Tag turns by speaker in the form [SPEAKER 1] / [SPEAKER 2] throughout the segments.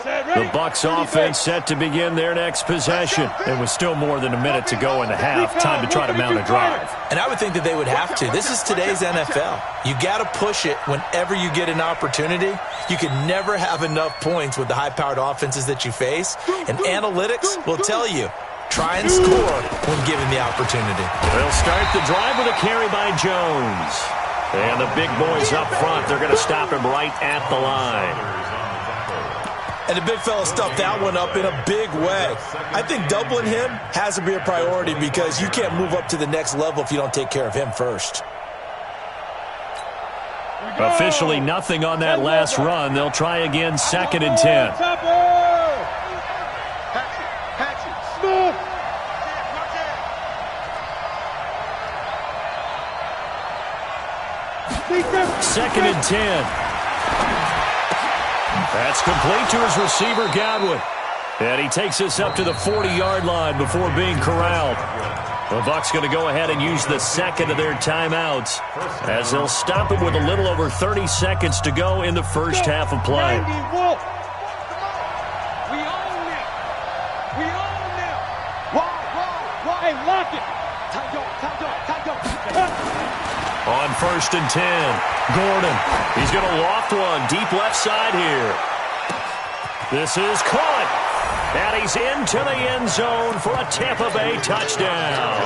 [SPEAKER 1] The Bucs offense set to begin their next possession. And with still more than a minute to go in the half, time to try to mount a drive.
[SPEAKER 2] And I would think that they would have to. This is today's NFL. You got to push it whenever you get an opportunity. You can never have enough points with the high-powered offenses that you face. And analytics will tell you, try and score when given the opportunity.
[SPEAKER 1] They'll start the drive with a carry by Jones. And the big boys up front, they're going to stop him right at the line.
[SPEAKER 2] And the big fella stuffed that one up in a big way. I think doubling him has to be a priority because you can't move up to the next level if you don't take care of him first.
[SPEAKER 1] Officially nothing on that last run. They'll try again, 2nd and 10. Second and 10. That's complete to his receiver, Godwin. And he takes us up to the 40-yard line before being corralled. The Bucs going to go ahead and use the second of their timeouts as they'll stop it with a little over 30 seconds to go in the first half of play. On 1st and 10, Gordon. He's going to loft one deep left side here. This is caught. And he's into the end zone for a Tampa Bay touchdown.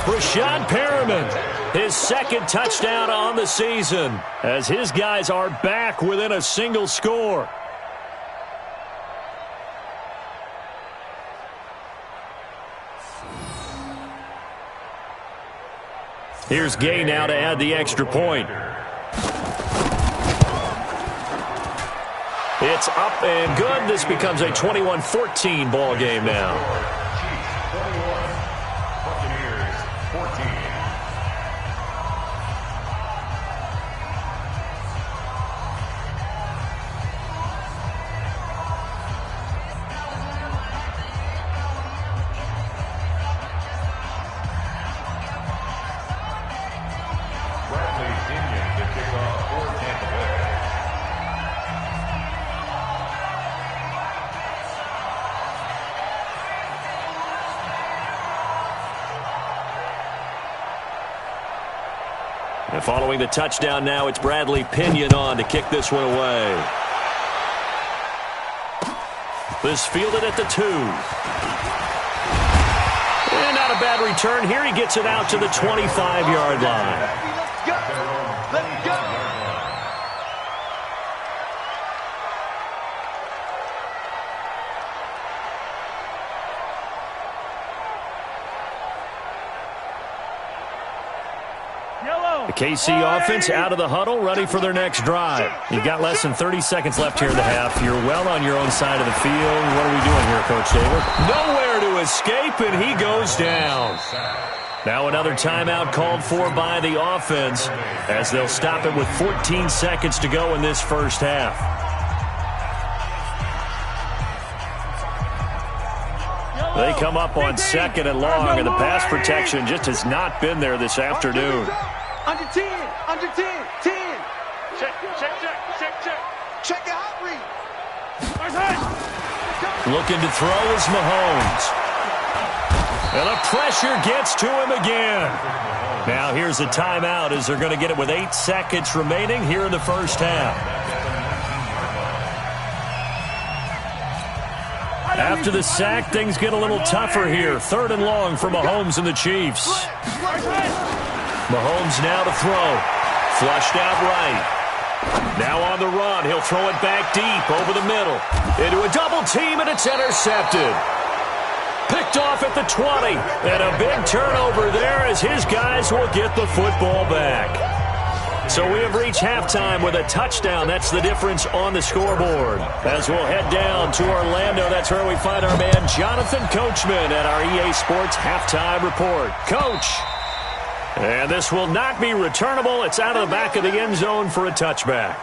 [SPEAKER 1] Rashad Perriman, his 2nd touchdown on the season, as his guys are back within a single score. Here's Gay now to add the extra point. It's up and good. This becomes a 21-14 ball game now. And following the touchdown now, it's Bradley Pinion on to kick this one away. This fielded at the 2. And not a bad return here. He gets it out to the 25-yard line.
[SPEAKER 3] Let's go! Let's go!
[SPEAKER 1] The KC offense out of the huddle, ready for their next drive. You've got less than 30 seconds left here in the half. You're well on your own side of the field. What are we doing here, Coach David? Nowhere to escape, and he goes down. Now another timeout called for by the offense as they'll stop it with 14 seconds to go in this first half. They come up on 2nd and long, and the pass protection just has not been there this afternoon.
[SPEAKER 3] Under 10, under 10, 10. Check, check, check, check, check. Check the hot read.
[SPEAKER 1] Looking to throw is Mahomes. And the pressure gets to him again. Now here's a timeout as they're going to get it with 8 seconds remaining here in the first half. After the sack, things get a little tougher here. 3rd and long for Mahomes and the Chiefs. Mahomes now to throw. Flushed out right. Now on the run. He'll throw it back deep over the middle. Into a double team, and it's intercepted. Picked off at the 20. And a big turnover there as his guys will get the football back. So we have reached halftime with a touchdown. That's the difference on the scoreboard. As we'll head down to Orlando, that's where we find our man Jonathan Coachman at our EA Sports Halftime Report. Coach. And this will not be returnable. It's out of the back of the end zone for a touchback.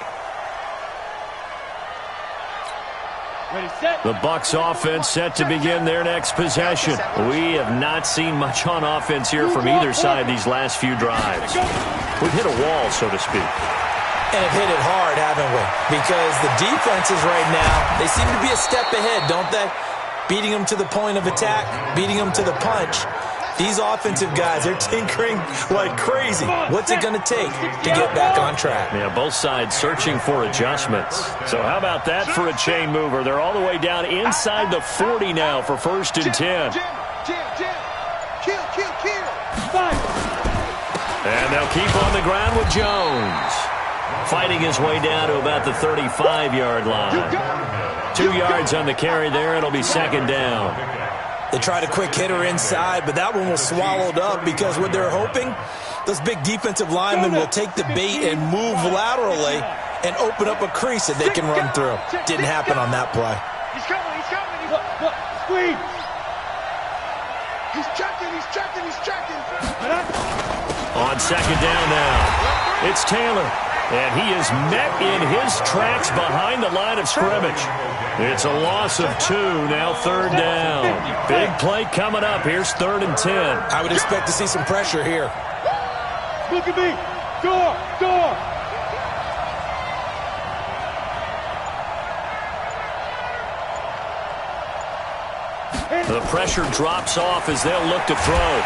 [SPEAKER 1] The Bucs offense set to begin their next possession. We have not seen much on offense here from either side these last few drives. We've hit a wall, so to speak.
[SPEAKER 2] And have hit it hard, haven't we? Because the defenses right now, they seem to be a step ahead, don't they? Beating them to the point of attack, beating them to the punch. These offensive guys, they're tinkering like crazy. What's it going to take to get back on track?
[SPEAKER 1] Yeah, both sides searching for adjustments. So how about that for a chain mover? They're all the way down inside the 40 now for 1st and 10. And they'll keep on the ground with Jones. Fighting his way down to about the 35-yard line. 2 yards on the carry there. It'll be 2nd down.
[SPEAKER 2] They tried a quick hitter inside, but that one was swallowed up because what they're hoping, those big defensive linemen will take the bait and move laterally and open up a crease that they can run through. Didn't happen on that play.
[SPEAKER 3] He's coming, he's coming. Squeeze. He's checking.
[SPEAKER 1] On 2nd down now, it's Taylor. And he is met in his tracks behind the line of scrimmage. It's a loss of 2, now 3rd down. Big play coming up. Here's 3rd and 10.
[SPEAKER 2] I would expect to see some pressure here.
[SPEAKER 3] Look at me. Door.
[SPEAKER 1] The pressure drops off as they'll look to throw.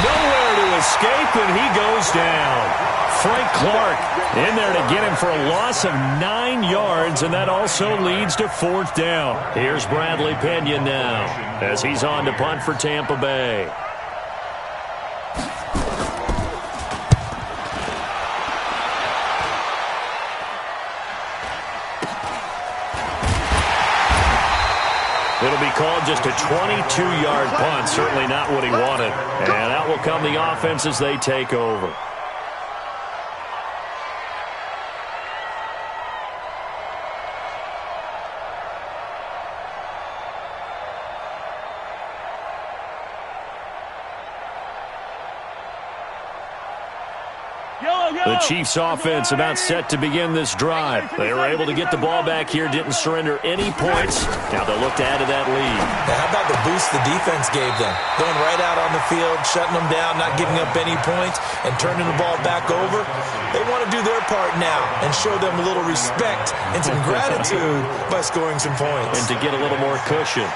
[SPEAKER 1] Nowhere to escape, and he goes down. Frank Clark in there to get him for a loss of 9 yards, and that also leads to 4th down. Here's Bradley Pinion now as he's on to punt for Tampa Bay. It'll be called just a 22-yard punt, certainly not what he wanted. And out will come the offense as they take over. The Chiefs offense about set to begin this drive. They were able to get the ball back here, didn't surrender any points. Now they'll look to add to that lead.
[SPEAKER 2] Now, how about the boost the defense gave them? Going right out on the field, shutting them down, not giving up any points, and turning the ball back over. They want to do their part now and show them a little respect and some gratitude by scoring some points.
[SPEAKER 1] And to get a little more cushion.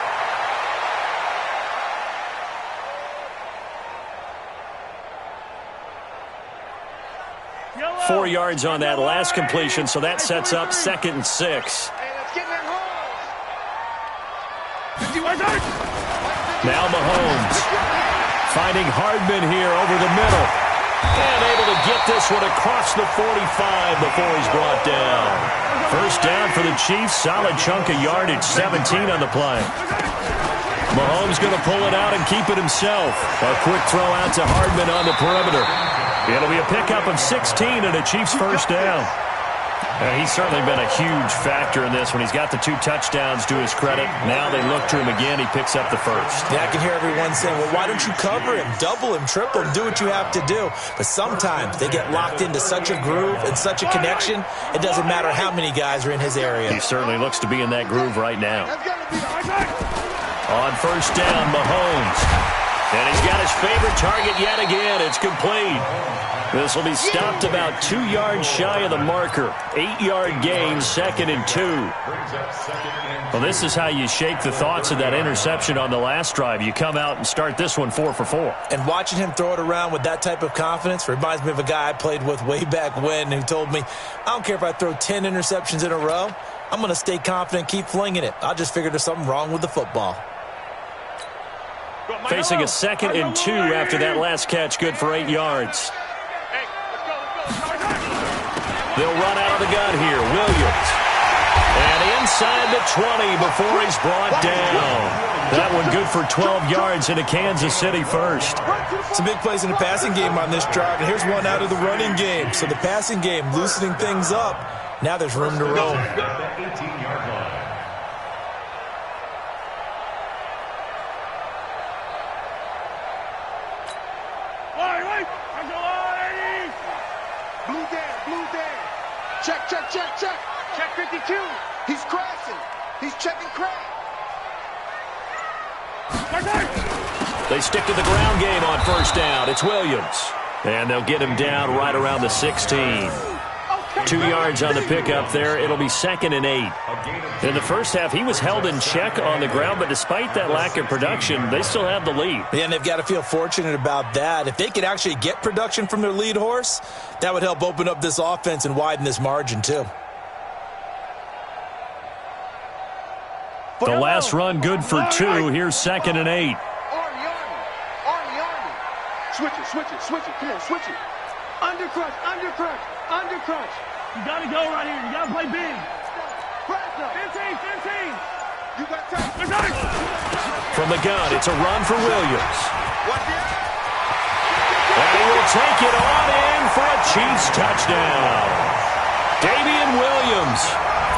[SPEAKER 3] Yellow.
[SPEAKER 1] 4 yards on that last completion, so that sets up 2nd and 6.
[SPEAKER 3] Hey, let's get that rolls.
[SPEAKER 1] Now Mahomes finding Hardman here over the middle. And able to get this one across the 45 before he's brought down. 1st down for the Chiefs. Solid chunk of yardage, 17 on the play. Mahomes going to pull it out and keep it himself. A quick throw out to Hardman on the perimeter. It'll be a pickup of 16 and a Chiefs 1st down. And he's certainly been a huge factor in this when he's got the 2 touchdowns to his credit. Now they look to him again. He picks up the 1st.
[SPEAKER 2] Yeah, I can hear everyone saying, well, why don't you cover him, double him, triple him, do what you have to do. But sometimes they get locked into such a groove and such a connection, it doesn't matter how many guys are in his area.
[SPEAKER 1] He certainly looks to be in that groove right now. On 1st down, Mahomes. And he's got his favorite target yet again. It's complete. This will be stopped about 2 yards shy of the marker. 8-yard gain, 2nd and 2. Well, this is how you shake the thoughts of that interception on the last drive. You come out and start this one 4 for 4.
[SPEAKER 2] And watching him throw it around with that type of confidence reminds me of a guy I played with way back when who told me, I don't care if I throw 10 interceptions in a row. I'm going to stay confident, keep flinging it. I just figured there's something wrong with the football.
[SPEAKER 1] Facing a 2nd and 2 after that last catch, good for 8 yards. They'll run out of the gun here. Williams. And inside the 20 before he's brought down. That one good for 12 yards into Kansas City 1st.
[SPEAKER 2] Some big plays in the passing game on this drive, and here's one out of the running game. So the passing game loosening things up. Now there's room to roam.
[SPEAKER 3] Check. Check 52. He's crashing. He's checking crack.
[SPEAKER 1] They stick to the ground game on 1st down. It's Williams. And they'll get him down right around the 16. 2 yards on the pickup there. It'll be 2nd and 8. In the first half, he was held in check on the ground, but despite that lack of production, they still have the lead.
[SPEAKER 2] Yeah, and they've got to feel fortunate about that. If they could actually get production from their lead horse, that would help open up this offense and widen this margin too.
[SPEAKER 1] The last run good for 2. Here's 2nd and 8.
[SPEAKER 3] Army. Switch it. Come on, switch it. Under crutch.
[SPEAKER 4] You got to go right here. You got to play big. 15.
[SPEAKER 3] You got time.
[SPEAKER 1] From the gun, it's a run for Williams. And he will take it on in for a Chiefs touchdown. Damian Williams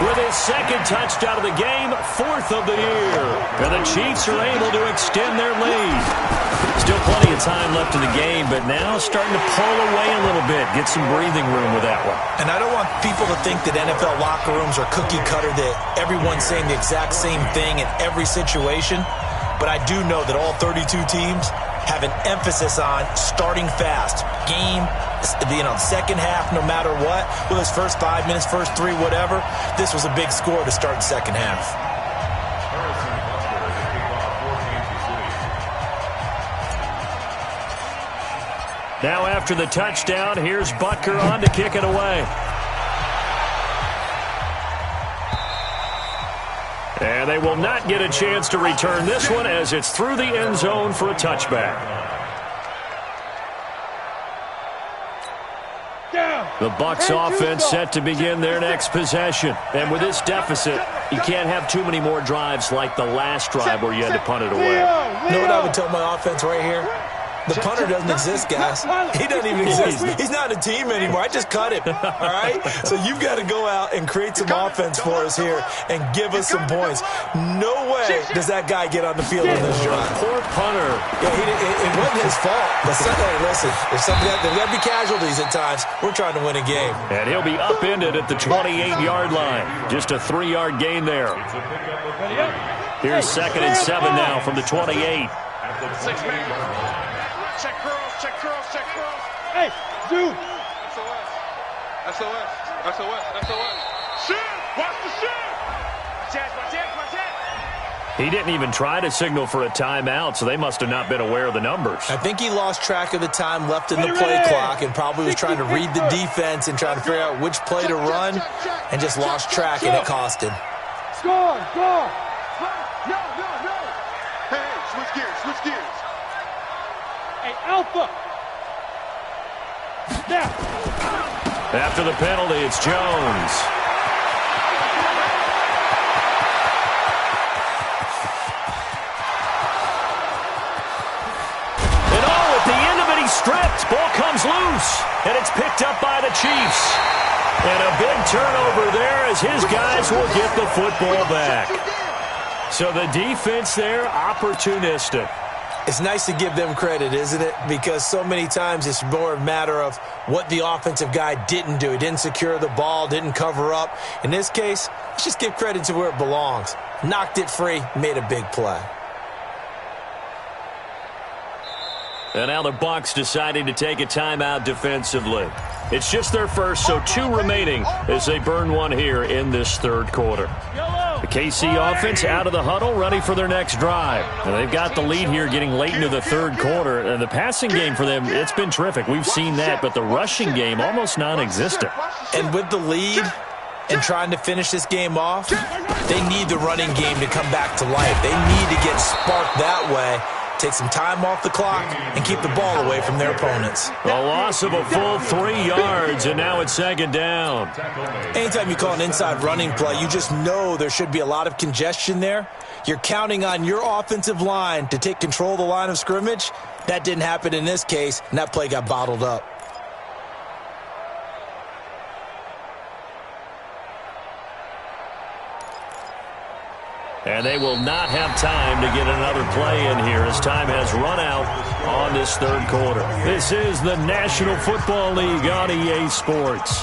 [SPEAKER 1] with his 2nd touchdown of the game, 4th of the year. And the Chiefs are able to extend their lead. Still plenty of time left in the game, but now starting to pull away a little bit. Get some breathing room with that one.
[SPEAKER 2] And I don't want people to think that NFL locker rooms are cookie cutter, that everyone's saying the exact same thing in every situation. But I do know that all 32 teams have an emphasis on starting fast. Game, second half, no matter what. Whether it's first 5 minutes, first 3, whatever. This was a big score to start the second half.
[SPEAKER 1] Now after the touchdown, here's Butker on to kick it away. And they will not get a chance to return this one as it's through the end zone for a touchback. The Bucs offense set to begin their next possession. And with this deficit, you can't have too many more drives like the last drive where you had to punt it away.
[SPEAKER 2] You know what I would tell my offense right here? The punter doesn't exist, guys. He doesn't even exist. He's not a team anymore. I just cut him, all right? So you've got to go out and create some offense for us here and give us some points. No way does that guy get on the field in this drive.
[SPEAKER 1] Poor punter.
[SPEAKER 2] Yeah, it wasn't his fault. But listen, there's got to be casualties at times. We're trying to win a game.
[SPEAKER 1] And he'll be upended at the 28-yard line. Just a 3-yard gain there. Here's 2nd and 7 now from the 28.
[SPEAKER 3] Check curls.
[SPEAKER 4] Hey, dude.
[SPEAKER 3] SOS. Shoot! Watch the shoot!
[SPEAKER 1] He didn't even try to signal for a timeout, so they must have not been aware of the numbers.
[SPEAKER 2] I think he lost track of the time left in the play clock and probably was trying to read the defense and trying to figure out which play to run and just lost track, and it cost him.
[SPEAKER 4] Score.
[SPEAKER 3] No. Hey, switch gears.
[SPEAKER 4] Hey, Alpha. Now.
[SPEAKER 1] After the penalty, it's Jones. And at the end of it, he's stripped. Ball comes loose, and it's picked up by the Chiefs. And a big turnover there as his guys will get the football back. So the defense there, opportunistic.
[SPEAKER 2] It's nice to give them credit, isn't it? Because so many times it's more a matter of what the offensive guy didn't do. He didn't secure the ball, didn't cover up. In this case, let's just give credit to where it belongs. Knocked it free, made a big play.
[SPEAKER 1] And now the Bucs deciding to take a timeout defensively. It's just their first, so 2 remaining as they burn one here in this third quarter. The KC offense out of the huddle, ready for their next drive. And they've got the lead here getting late into the third quarter. And the passing game for them, it's been terrific. We've seen that, but the rushing game almost non-existent.
[SPEAKER 2] And with the lead and trying to finish this game off, they need the running game to come back to life. They need to get sparked that way, take some time off the clock, and keep the ball away from their opponents.
[SPEAKER 1] A loss of a full 3 yards, and now it's 2nd down.
[SPEAKER 2] Anytime you call an inside running play, you just know there should be a lot of congestion there. You're counting on your offensive line to take control of the line of scrimmage. That didn't happen in this case, and that play got bottled up.
[SPEAKER 1] And they will not have time to get another play in here as time has run out on this third quarter. This is the National Football League on EA Sports.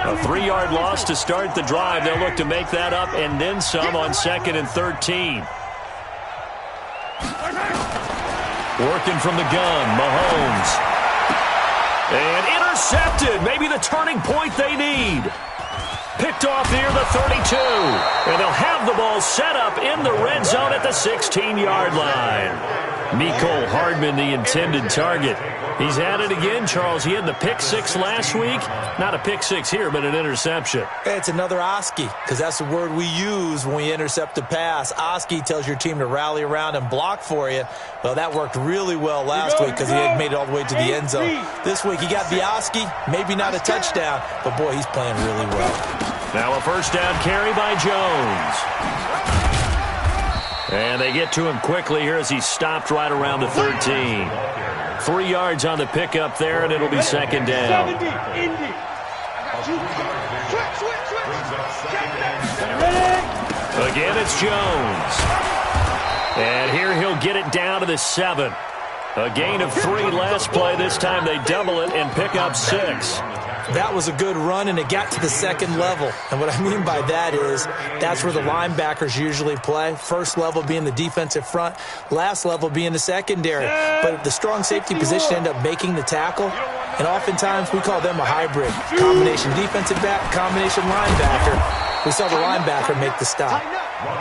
[SPEAKER 1] A 3-yard loss to start the drive. They'll look to make that up and then some on 2nd and 13. Working from the gun, Mahomes. And intercepted. Maybe the turning point they need. Picked off near the 32. And they'll have the ball set up in the red zone at the 16-yard line. Mecole Hardman, the intended target. He's at it again, Charles. He had the pick six last week. Not a pick six here, but an interception.
[SPEAKER 2] It's another Oski, because that's the word we use when we intercept a pass. Oski tells your team to rally around and block for you. Well, that worked really well last week because he had made it all the way to the end zone. This week he got the Oski, maybe not a touchdown, but boy, he's playing really well.
[SPEAKER 1] Now a first down carry by Jones. And they get to him quickly here as he's stopped right around the 13. 3 yards on the pickup there, and it'll be second down. Again, it's Jones. And here he'll get it down to the 7. A gain of 3 last play. This time they double it and pick up 6.
[SPEAKER 2] That was a good run, and it got to the second level. And what I mean by that is that's where the linebackers usually play. First level being the defensive front, last level being the secondary. But the strong safety position ended up making the tackle, and oftentimes we call them a hybrid. Combination defensive back, combination linebacker. We saw the linebacker make the stop.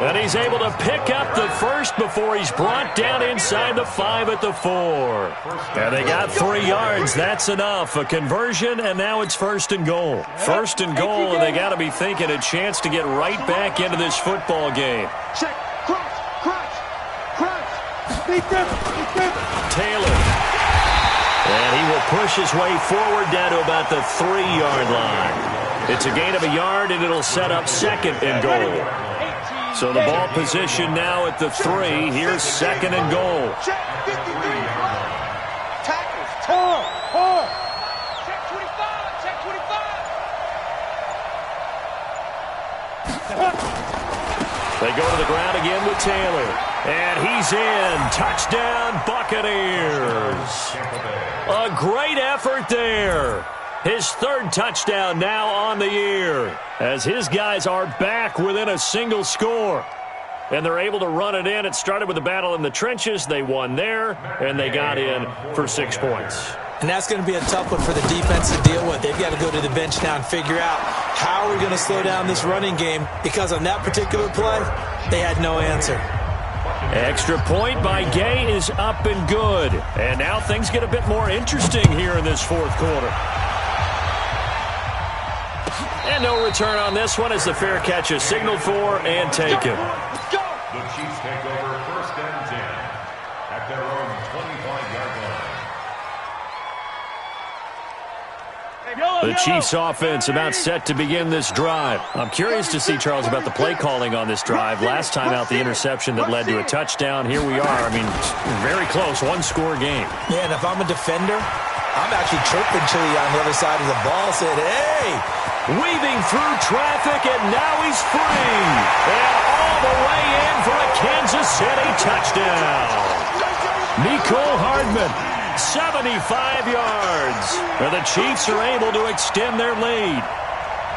[SPEAKER 1] And he's able to pick up the first before he's brought down inside the 5 at the 4. And they got 3 yards. That's enough. A conversion, and now it's first and goal. First and goal, and they got to be thinking a chance to get right back into this football game.
[SPEAKER 3] Check. Crunch.
[SPEAKER 1] Taylor. And he will push his way forward down to about the 3-yard line. It's a gain of a yard, and it'll set up second and goal. So the ball position now at the 3. Here's second and goal.
[SPEAKER 3] Check 53. Tackles. Check 25.
[SPEAKER 1] They go to the ground again with Taylor. And he's in. Touchdown, Buccaneers. A great effort there. His 3rd touchdown now on the year, as his guys are back within a single score. And they're able to run it in. It started with a battle in the trenches. They won there, and they got in for 6 points.
[SPEAKER 2] And that's going to be a tough one for the defense to deal with. They've got to go to the bench now and figure out how are we going to slow down this running game, because on that particular play, they had no answer.
[SPEAKER 1] Extra point by Gay is up and good. And now things get a bit more interesting here in this 4th quarter. And no return on this one as the fair catch is signaled for and taken.
[SPEAKER 5] The Chiefs take over first and 10 at their own 25-yard line.
[SPEAKER 1] The Chiefs offense about set to begin this drive. I'm curious to see, Charles, about the play calling on this drive. Last time out, the interception that led to a touchdown. Here we are. I mean, very close, 1-score game.
[SPEAKER 2] Yeah, and if I'm a defender, I'm actually chirping Chili on the other side of the ball, saying, hey!
[SPEAKER 1] Weaving through traffic, and now he's free. And all the way in for a Kansas City touchdown. Mecole Hardman, 75 yards. Where the Chiefs are able to extend their lead.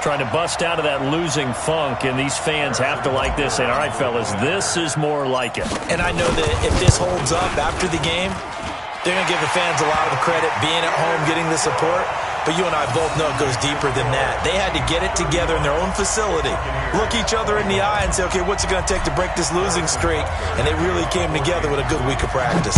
[SPEAKER 1] Trying to bust out of that losing funk, and these fans have to like this. Saying, all right, fellas, this is more like it.
[SPEAKER 2] And I know that if this holds up after the game, they're going to give the fans a lot of credit, being at home, getting the support. But you and I both know it goes deeper than that. They had to get it together in their own facility, look each other in the eye and say, okay, what's it going to take to break this losing streak? And they really came together with a good week of practice.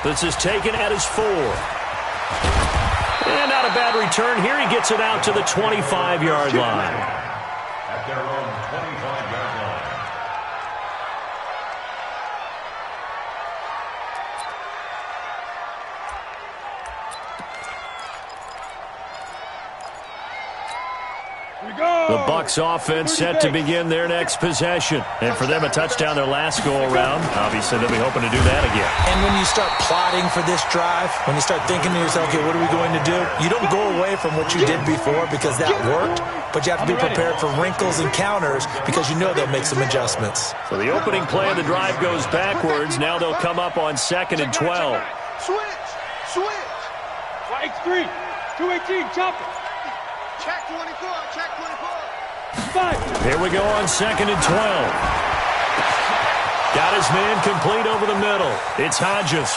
[SPEAKER 1] This is taken at his 4. And not a bad return here. He gets it out to the 25-yard line.
[SPEAKER 5] At their own 25-yard line.
[SPEAKER 1] The Bucs offense set to begin their next possession. And for them, a touchdown their last go-around. Obviously, they'll be hoping to do that again.
[SPEAKER 2] And when you start plotting for this drive, when you start thinking to yourself, okay, what are we going to do? You don't go away from what you did before because that worked, but you have to be prepared for wrinkles and counters because you know they'll make some adjustments.
[SPEAKER 1] So the opening play of the drive goes backwards. Now they'll come up on 2nd and 12.
[SPEAKER 3] Switch.
[SPEAKER 4] Right 3. 218, chop it.
[SPEAKER 3] Check 24.
[SPEAKER 4] 5.
[SPEAKER 1] Here we go on 2nd and 12. Got his man complete over the middle. It's Hodges.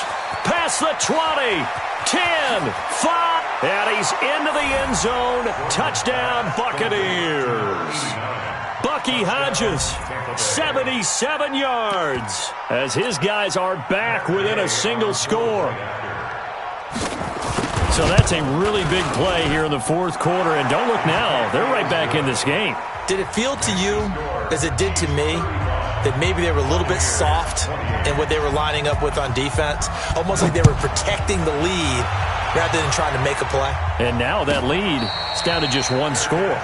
[SPEAKER 1] Past the 20. 10. 5. And he's into the end zone. Touchdown, Buccaneers. Bucky Hodges, 77 yards, as his guys are back within a single score. So that's a really big play here in the fourth quarter. And don't look now, they're right back in this game.
[SPEAKER 2] Did it feel to you, as it did to me, that maybe they were a little bit soft in what they were lining up with on defense? Almost like they were protecting the lead rather than trying to make a play.
[SPEAKER 1] And now that lead is down to just one score.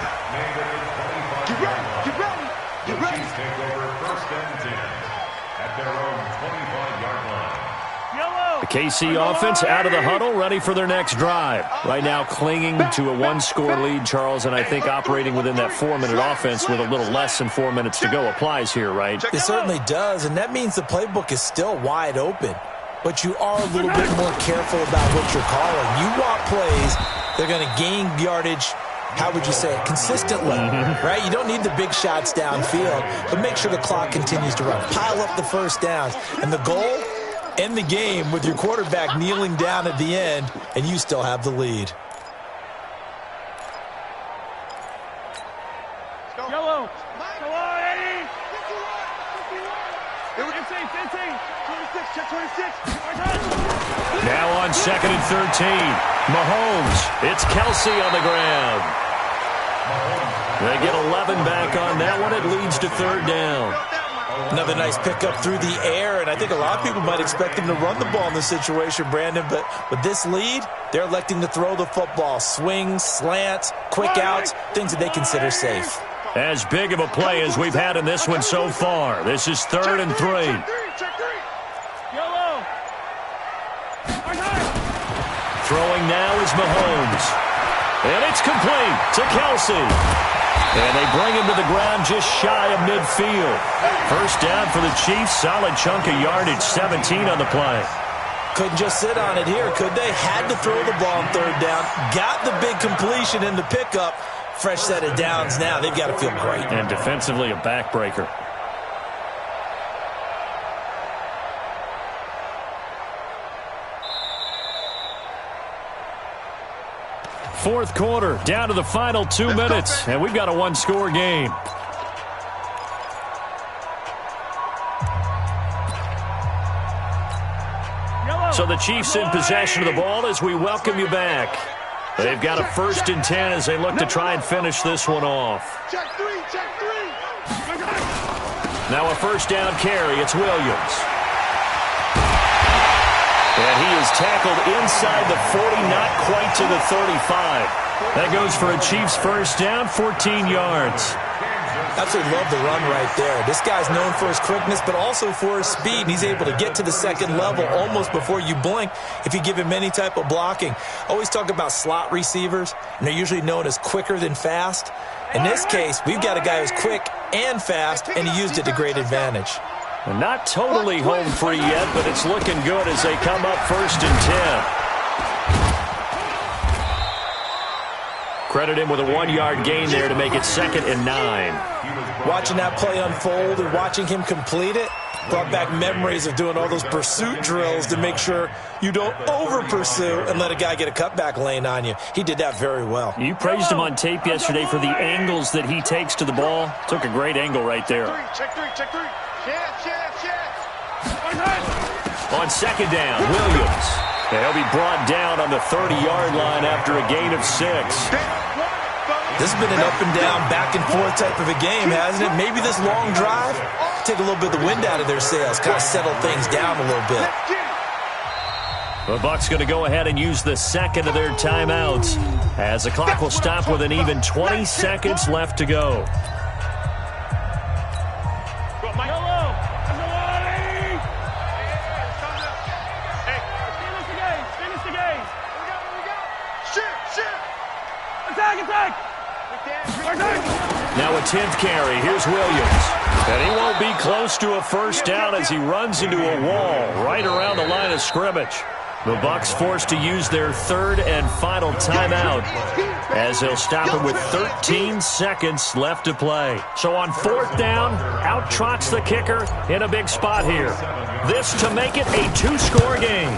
[SPEAKER 1] The KC offense out of the huddle, ready for their next drive. Right now clinging to a one-score lead, Charles, and I think operating within that 4-minute offense with a little less than 4 minutes to go applies here, right?
[SPEAKER 2] It certainly does, and that means the playbook is still wide open. But you are a little bit more careful about what you're calling. You want plays that are going to gain yardage, how would you say it, consistently, right? You don't need the big shots downfield, but make sure the clock continues to run. Pile up the first downs. And the goal, end the game with your quarterback kneeling down at the end, and you still have the lead.
[SPEAKER 4] Yellow. Come on, Eddie. 15. 26. Check 26.
[SPEAKER 1] Now on 2nd and 13. Mahomes. It's Kelsey on the ground. They get 11 back on that one. It leads to 3rd down.
[SPEAKER 2] Another nice pickup through the air, and I think a lot of people might expect him to run the ball in this situation, Brandon, but with this lead, they're electing to throw the football. Swings, slants, quick outs, things that they consider safe.
[SPEAKER 1] As big of a play as we've had in this one so far. This is 3rd and 3.
[SPEAKER 4] Yellow.
[SPEAKER 1] Throwing now is Mahomes. And it's complete to Kelsey. And they bring him to the ground just shy of midfield. First down for the Chiefs. Solid chunk of yardage, 17 on the play.
[SPEAKER 2] Couldn't just sit on it here, could they? Had to throw the ball on 3rd down. Got the big completion in the pickup. Fresh set of downs now. They've got to feel great.
[SPEAKER 1] And defensively, a backbreaker. Fourth quarter, down to the final 2 minutes, and we've got a one-score game. So the Chiefs in possession of the ball as we welcome you back. They've got a 1st and 10 as they look to try and finish this one off.
[SPEAKER 3] Check three.
[SPEAKER 1] Now a 1st down carry. It's Williams. And he is tackled inside the 40, not quite to the 35. That goes for a Chiefs 1st down, 14 yards.
[SPEAKER 2] Absolutely love the run right there. This guy's known for his quickness, but also for his speed. And he's able to get to the 2nd level almost before you blink if you give him any type of blocking. Always talk about slot receivers, and they're usually known as quicker than fast. In this case, we've got a guy who's quick and fast, and he used it to great advantage.
[SPEAKER 1] Well, not totally home free yet, but it's looking good as they come up 1st and 10. Credit him with a 1-yard gain there to make it 2nd and 9.
[SPEAKER 2] Watching that play unfold and watching him complete it brought back memories of doing all those pursuit drills to make sure you don't over-pursue and let a guy get a cutback lane on you. He did that very well.
[SPEAKER 1] You praised him on tape yesterday for the angles that he takes to the ball. Took a great angle right there.
[SPEAKER 3] Check three.
[SPEAKER 1] On 2nd down, Williams. And he'll be brought down on the 30-yard line after a gain of 6.
[SPEAKER 2] This has been an up-and-down, back-and-forth type of a game, hasn't it? Maybe this long drive, take a little bit of the wind out of their sails, kind of settle things down a little bit.
[SPEAKER 1] The Bucs going to go ahead and use the 2nd of their timeouts as the clock will stop with an even 20 seconds left to go. Now a 10th carry. Here's Williams. And he won't be close to a 1st down as he runs into a wall right around the line of scrimmage. The Bucs forced to use their third and final timeout as they'll stop it with 13 seconds left to play. So on fourth down, out trots the kicker in a big spot here. This to make it a two-score game.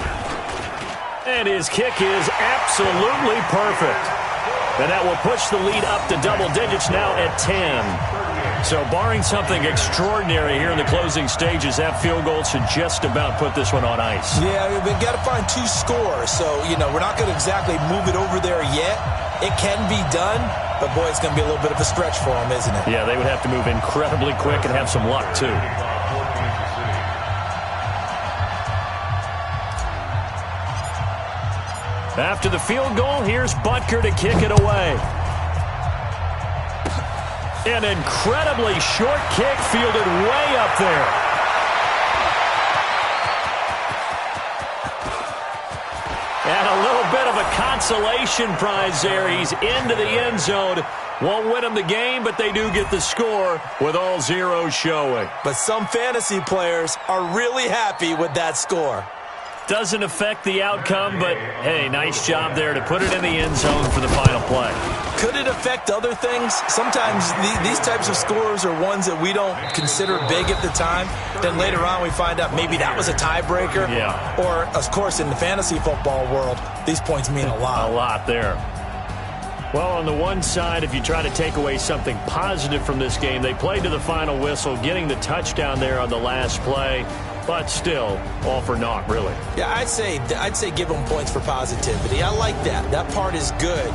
[SPEAKER 1] And his kick is absolutely perfect. And that will push the lead up to double digits now at 10. So barring something extraordinary here in the closing stages, that field goal should just about put this one on ice.
[SPEAKER 2] Yeah, we've got to find two scores. So, we're not going to exactly move it over there yet. It can be done, but, boy, it's going to be a little bit of a stretch for them, isn't it?
[SPEAKER 1] Yeah, they would have to move incredibly quick and have some luck, too. After the field goal, here's Butker to kick it away. An incredibly short kick fielded way up there. And a little bit of a consolation prize there. He's into the end zone. Won't win them the game, but they do get the score with all zeros showing.
[SPEAKER 2] But some fantasy players are really happy with that score.
[SPEAKER 1] Doesn't affect the outcome, but, hey, nice job there to put it in the end zone for the final play.
[SPEAKER 2] Could it affect other things? Sometimes these types of scores are ones that we don't consider big at the time. Then later on we find out maybe that was a tiebreaker.
[SPEAKER 1] Yeah.
[SPEAKER 2] Or, of course, in the fantasy football world, these points mean a lot.
[SPEAKER 1] A lot there. Well, on the one side, if you try to take away something positive from this game, they played to the final whistle, getting the touchdown there on the last play. But still, all for naught, really.
[SPEAKER 2] Yeah, I'd say give them points for positivity. I like that. That part is good.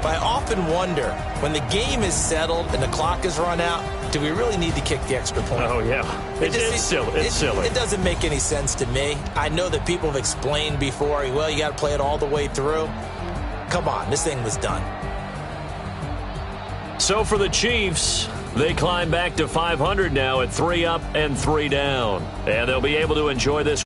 [SPEAKER 2] But I often wonder, when the game is settled and the clock is run out, do we really need to kick the extra point?
[SPEAKER 1] Oh, yeah. It's silly. It's silly.
[SPEAKER 2] It doesn't make any sense to me. I know that people have explained before, well, you got to play it all the way through. Come on, this thing was done.
[SPEAKER 1] So for the Chiefs, they climb back to 500 now at 3 up and 3 down. And they'll be able to enjoy this